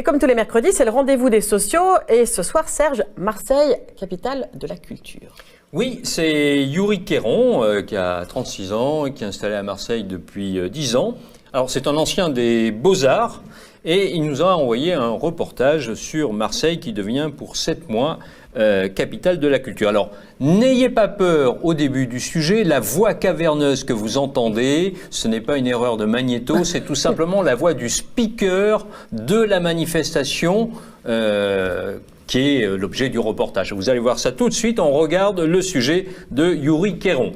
Et comme tous les mercredis, c'est le rendez-vous des sociaux. Et ce soir, Serge, Marseille, capitale de la culture. Oui, c'est Yuri Queyron qui a 36 ans et qui est installé à Marseille depuis 10 ans. Alors c'est un ancien des Beaux-Arts et il nous a envoyé un reportage sur Marseille qui devient pour 7 mois capitale de la culture. Alors n'ayez pas peur au début du sujet, la voix caverneuse que vous entendez, ce n'est pas une erreur de magnéto, c'est tout simplement la voix du speaker de la manifestation qui est l'objet du reportage. Vous allez voir ça tout de suite, on regarde le sujet de Yuri Queyron.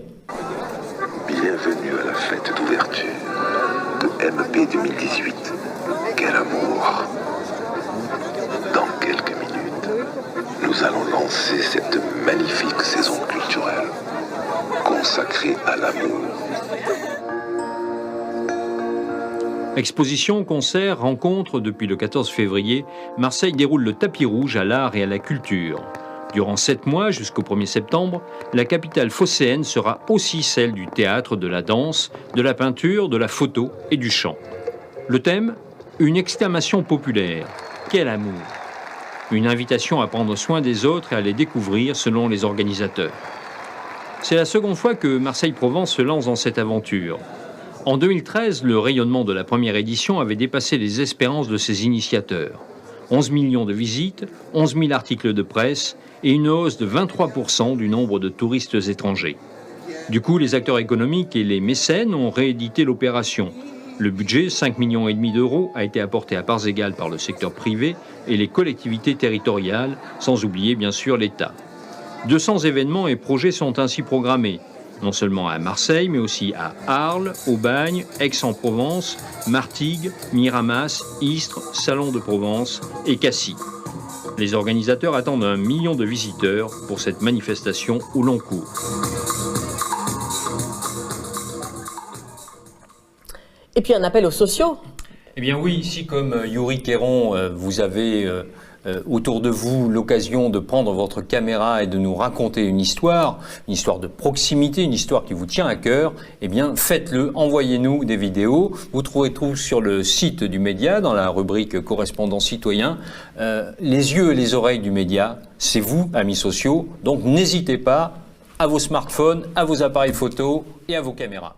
Bienvenue à la fête d'ouverture de MP 2018. Quel amour! Dans quelques minutes, nous allons lancer cette magnifique saison culturelle consacrée à l'amour. Exposition, concerts, rencontres, depuis le 14 février, Marseille déroule le tapis rouge à l'art et à la culture. Durant 7 mois, jusqu'au 1er septembre, la capitale phocéenne sera aussi celle du théâtre, de la danse, de la peinture, de la photo et du chant. Le thème ? Une exclamation populaire. Quel amour ! Une invitation à prendre soin des autres et à les découvrir selon les organisateurs. C'est la seconde fois que Marseille-Provence se lance dans cette aventure. En 2013, le rayonnement de la première édition avait dépassé les espérances de ses initiateurs. 11 millions de visites, 11 000 articles de presse et une hausse de 23% du nombre de touristes étrangers. Du coup, les acteurs économiques et les mécènes ont réédité l'opération. Le budget, 5,5 millions d'euros, a été apporté à parts égales par le secteur privé et les collectivités territoriales, sans oublier bien sûr l'État. 200 événements et projets sont ainsi programmés. Non seulement à Marseille, mais aussi à Arles, Aubagne, Aix-en-Provence, Martigues, Miramas, Istres, Salon de Provence et Cassis. Les organisateurs attendent 1 million de visiteurs pour cette manifestation au long cours. Et puis un appel aux sociaux. Eh bien oui, si comme Yuri Queyron, vous avez autour de vous l'occasion de prendre votre caméra et de nous raconter une histoire de proximité, une histoire qui vous tient à cœur, eh bien faites-le, envoyez-nous des vidéos. Vous trouverez tout sur le site du média, dans la rubrique correspondant citoyen. Les yeux et les oreilles du média, c'est vous, amis sociaux, donc n'hésitez pas à vos smartphones, à vos appareils photo et à vos caméras.